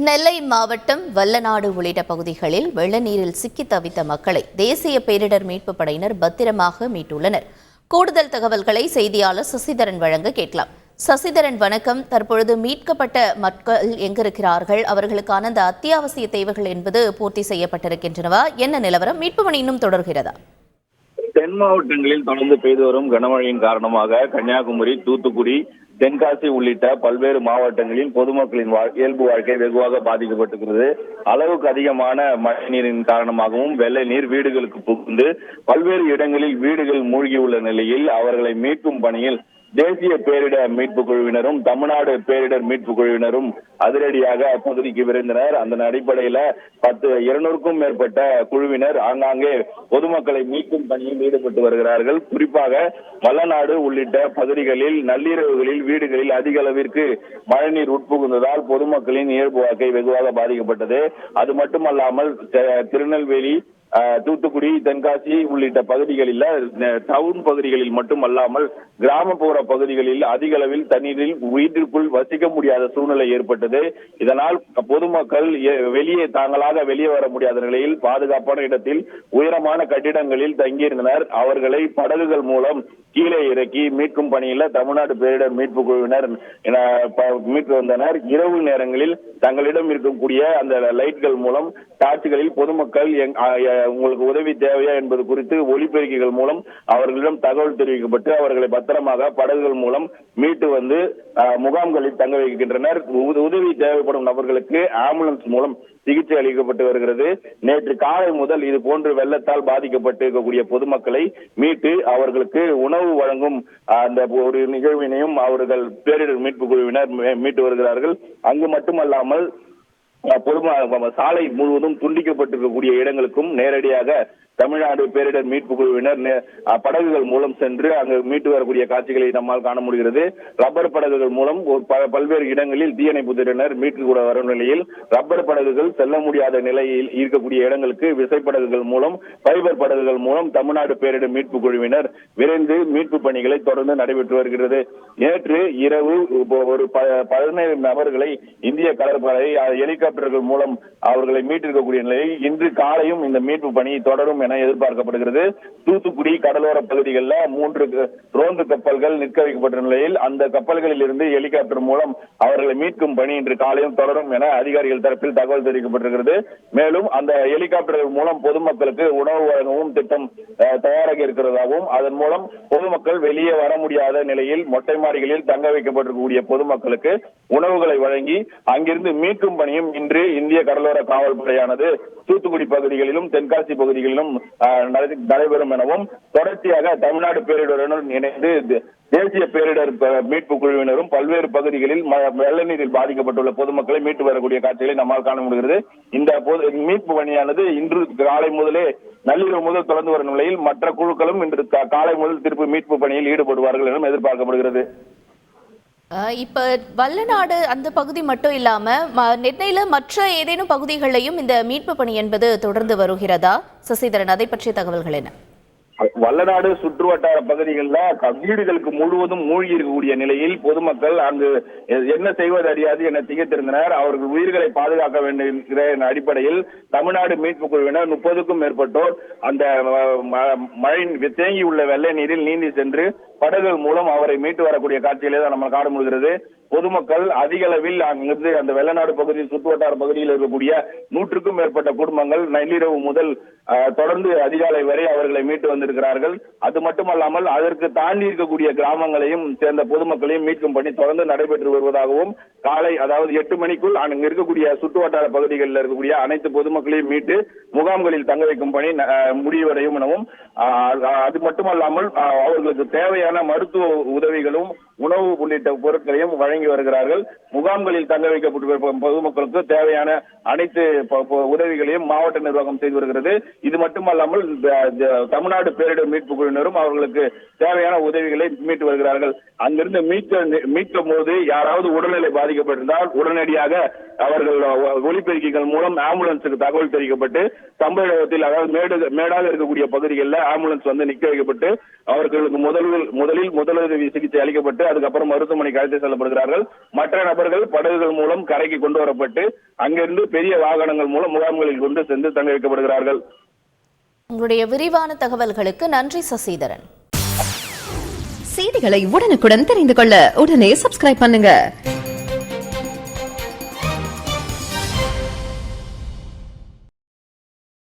நெல்லை மாவட்டம் வல்லநாடு உள்ளிட்ட பகுதிகளில் வெள்ள நீரில் சிக்கி தவித்த மக்களை தேசிய பேரிடர் மீட்புப் படையினர் பத்திரமாக மீட்டுள்ளனர். கூடுதல் தகவல்களை செய்தியாளர் சசிதரன் வழங்க கேட்கலாம். சசிதரன், வணக்கம். தற்பொழுது மீட்கப்பட்ட மக்கள் எங்கிருக்கிறார்கள்? அவர்களுக்கான அந்த அத்தியாவசிய தேவைகள் என்பது பூர்த்தி செய்யப்பட்டிருக்கின்றனவா? என்ன நிலவரம்? மீட்பு பணி இன்னும் தொடர்கிறதா? தென் மாவட்டங்களில் தொடர்ந்து பெய்து வரும் கனமழையின் காரணமாக கன்னியாகுமரி, தூத்துக்குடி, தென்காசி உள்ளிட்ட பல்வேறு மாவட்டங்களில் பொதுமக்களின் இயல்பு வாழ்க்கை வெகுவாக பாதிக்கப்பட்டிருக்கிறது. அளவுக்கு அதிகமான மழை நீரின் காரணமாகவும் வெள்ள நீர் வீடுகளுக்கு புகுந்து பல்வேறு இடங்களில் வீடுகள் மூழ்கியுள்ள நிலையில் அவர்களை மீட்கும் பணியில் தேசிய பேரிடர் மீட்பு குழுவினரும் தமிழ்நாடு பேரிடர் மீட்பு குழுவினரும் அதிரடியாக அப்பகுதிக்கு விரைந்தனர். அதன் அடிப்படையில 200க்கும் மேற்பட்ட குழுவினர் ஆங்காங்கே பொதுமக்களை மீட்கும் பணியில் ஈடுபட்டு வருகிறார்கள். குறிப்பாக வல்லநாடு உள்ளிட்ட பகுதிகளில் நள்ளிரவுகளில் வீடுகளில் அதிக அளவிற்கு மழைநீர் உட்புகுந்ததால் பொதுமக்களின் இயல்பு வாழ்க்கை வெகுவாக பாதிக்கப்பட்டது. அது மட்டுமல்லாமல் திருநெல்வேலி, தூத்துக்குடி, தென்காசி உள்ளிட்ட பகுதிகளில் டவுன் பகுதிகளில் மட்டுமல்லாமல் கிராமப்புற பகுதிகளில் அதிக அளவில் தண்ணீரில் வீட்டிற்குள் வசிக்க முடியாத சூழ்நிலை ஏற்பட்டது. இதனால் பொதுமக்கள் தாங்களாக வெளியே வர முடியாத நிலையில் பாதுகாப்பான இடத்தில் உயரமான கட்டிடங்களில் தங்கியிருந்தனர். அவர்களை படகுகள் மூலம் கீழே இறக்கி மீட்கும் பணியில தமிழ்நாடு பேரிடர் மீட்பு குழுவினர் மீட்டு வந்தனர். இரவு நேரங்களில் தங்களிடம் இருக்கக்கூடிய அந்த லைட்கள் மூலம், டார்ச்சுகளில் பொதுமக்கள் உங்களுக்கு உதவி தேவையா என்பது குறித்து ஒலிபெருக்கிகள் மூலம் அவர்களிடம் தகவல் தெரிவிக்கப்பட்டு அவர்களை பத்திரமாக படகுகள் மூலம் மீட்டு வந்து முகாம்களில் தங்க வைக்கின்றனர். உதவி தேவைப்படும் நபர்களுக்கு ஆம்புலன்ஸ் மூலம் சிகிச்சை அளிக்கப்பட்டு வருகிறது. நேற்று காலை முதல் இது போன்று வெள்ளத்தால் பாதிக்கப்பட்டு இருக்கக்கூடிய பொதுமக்களை மீட்டு அவர்களுக்கு உணவு வழங்கும் அந்த ஒரு நிகழ்வினையும் அவர்கள் பேரிடர் மீட்பு குழுவினர் மீட்டு வருகிறார்கள். அங்கு மட்டுமல்லாமல் சாலை முழுவதும் துண்டிக்கப்பட்டிருக்கக்கூடிய இடங்களுக்கும் நேரடியாக தமிழ்நாடு பேரிடர் மீட்பு குழுவினர் படகுகள் மூலம் சென்று அங்கு மீட்டு வரக்கூடிய காட்சிகளை நம்மால் காண முடிகிறது. ரப்பர் படகுகள் மூலம் பல்வேறு இடங்களில் தீயணைப்பு துறையினர் மீட்டு கூட வரும் நிலையில் ரப்பர் படகுகள் செல்ல முடியாத நிலையில் இருக்கக்கூடிய இடங்களுக்கு விசைப்படகுகள் மூலம், ஃபைபர் படகுகள் மூலம் தமிழ்நாடு பேரிடர் மீட்பு குழுவினர் விரைந்து மீட்பு பணிகளை தொடர்ந்து நடைபெற்று வருகிறது. நேற்று இரவு ஒரு 17 நபர்களை இந்திய கடற்படை ஹெலிகாப்டர்கள் மூலம் அவர்களை மீட்டிருக்கக்கூடிய நிலையில் இன்று காலையும் இந்த மீட்பு பணி தொடரும் என எதிர்பார்க்கப்படுகிறது. தூத்துக்குடி கடலோர பகுதிகளில் 3 ரோந்து கப்பல்கள் நிற்க வைக்கப்பட்ட நிலையில் அந்த கப்பல்களில் இருந்து ஹெலிகாப்டர் மூலம் அவர்களை மீட்கும் பணி இன்று காலையும் தொடரும் என அதிகாரிகள் தரப்பில் தகவல் தெரிவிக்கப்பட்டிருக்கிறது. மேலும் அந்த ஹெலிகாப்டர்கள் மூலம் பொதுமக்களுக்கு உணவு வழங்கவும் திட்டம் தயாராக இருக்கிறதாகவும், அதன் மூலம் பொதுமக்கள் வெளியே வர முடியாத நிலையில் மொட்டை மாடிகளில் தங்க வைக்கப்பட்டிருக்கக்கூடிய பொதுமக்களுக்கு உணவுகளை வழங்கி அங்கிருந்து மீட்கும் பணியும் இன்று இந்திய கடலோர காவல்படையானது தூத்துக்குடி பகுதிகளிலும் தென்காசி பகுதிகளிலும் நடைபெறும் எனவும், தொடர்ச்சியாக தமிழ்நாடு பேரிடருடன் இணைந்து தேசிய பேரிடர் மீட்பு குழுவினரும் பல்வேறு பகுதிகளில் வெள்ள நீரில் பாதிக்கப்பட்டுள்ள பொதுமக்களை மீட்டு வரக்கூடிய காட்சிகளை நம்மால் காண முடிகிறது. இந்த மீட்பு பணியானது இன்று காலை முதலே நள்ளிரவு முதல் தொடர்ந்து வரும் நிலையில் மற்ற குழுக்களும் இன்று காலை முதல் திருப்பி மீட்பு பணியில் ஈடுபடுவார்கள் எனவும் எதிர்பார்க்கப்படுகிறது. இப்ப வல்லநாடு அந்த பகுதி மட்டும் இல்லாம நெல்லையில மற்ற ஏதேனும் பகுதிகளிலையும் இந்த மீட்பு பணி என்பது தொடர்ந்து வருகிறதா? சசிதரன், அதை பற்றிய தகவல்கள் என்ன? வல்லநாடு சுற்று வட்டார பகுதிகளில் வீடுகளுக்கு முழுவதும் மூழ்கி இருக்கக்கூடிய நிலையில் பொதுமக்கள் அங்கு என்ன செய்வது அறியாது என திகைத்திருந்தனர். அவர்கள் உயிர்களை பாதுகாக்க வேண்டும் அடிப்படையில் தமிழ்நாடு மீட்பு குழுவினர் 30க்கும் மேற்பட்டோர் அந்த மழை தேங்கியுள்ள வெள்ள நீரில் நீந்தி சென்று படகுகள் மூலம் அவரை மீட்டு வரக்கூடிய காட்சிகளே தான் நம்ம காண முடிகிறது. பொதுமக்கள் அதிக அளவில் அங்கிருந்து அந்த வெள்ளநாடு பகுதியில் சுற்றுவட்டார பகுதியில் இருக்கக்கூடிய 100க்கும் மேற்பட்ட குடும்பங்கள் நள்ளிரவு முதல் தொடர்ந்து அதிகாலை வரை அவர்களை மீட்டு வந்திருக்கிறார்கள். அது மட்டுமல்லாமல் அதற்கு தாண்டி இருக்கக்கூடிய கிராமங்களையும் சேர்ந்த பொதுமக்களையும் மீட்கும் பணி தொடர்ந்து நடைபெற்று வருவதாகவும், காலை அதாவது 8 மணிக்குள் அங்கு இருக்கக்கூடிய சுற்றுவட்டார பகுதிகளில் இருக்கக்கூடிய அனைத்து பொதுமக்களையும் மீட்டு முகாம்களில் தங்க வைக்கும் பணி முடிவடையும் எனவும், அது மட்டுமல்லாமல் அவர்களுக்கு தேவையான மருத்துவ உதவிகளும் உணவு உள்ளிட்ட பொருட்களையும் வழங்கி வருகிறார்கள். முகாம்களில் தங்க வைக்கப்பட்டிருக்கும் பொதுமக்களுக்கு தேவையான அனைத்து உதவிகளையும் மாவட்ட நிர்வாகம் செய்து வருகிறது. இது மட்டுமல்லாமல் தமிழ்நாடு பேரிடர் மீட்பு குழுவினரும் அவர்களுக்கு தேவையான உதவிகளை மீட்டு வருகிறார்கள். அங்கிருந்து மீட்கும் போது யாராவது உடல்நிலை பாதிக்கப்பட்டிருந்தால் உடனடியாக அவர்கள் ஒலிபெருக்கிகள் மூலம் ஆம்புலன்ஸுக்கு தகவல் தெரிவிக்கப்பட்டு சம்பவ இடத்தில், அதாவது மேடாக இருக்கக்கூடிய பகுதிகளில் ஆம்புலன்ஸ் வந்து நிக்க வைக்கப்பட்டு அவர்களுக்கு முதலில் முதலுதவி சிகிச்சை அளிக்கப்பட்டு அதுக்கப்புறம் மருத்துவமனைக்கு அழைத்து செல்லப்படுகிறார்கள். மற்ற நபர்கள் படகுகள் மூலம் கரைக்கு கொண்டு வரப்பட்டு அங்கிருந்து பெரிய வாகனங்கள் மூலம் முகாம்களில் கொண்டு சென்று தங்க வைக்கப்படுகிறார்கள். உங்களுடைய விரிவான தகவல்களுக்கு நன்றி சசிதரன். செய்திகளை உடனுக்குடன் தெரிந்து கொள்ள உடனே சப்ஸ்கிரைப் பண்ணுங்க.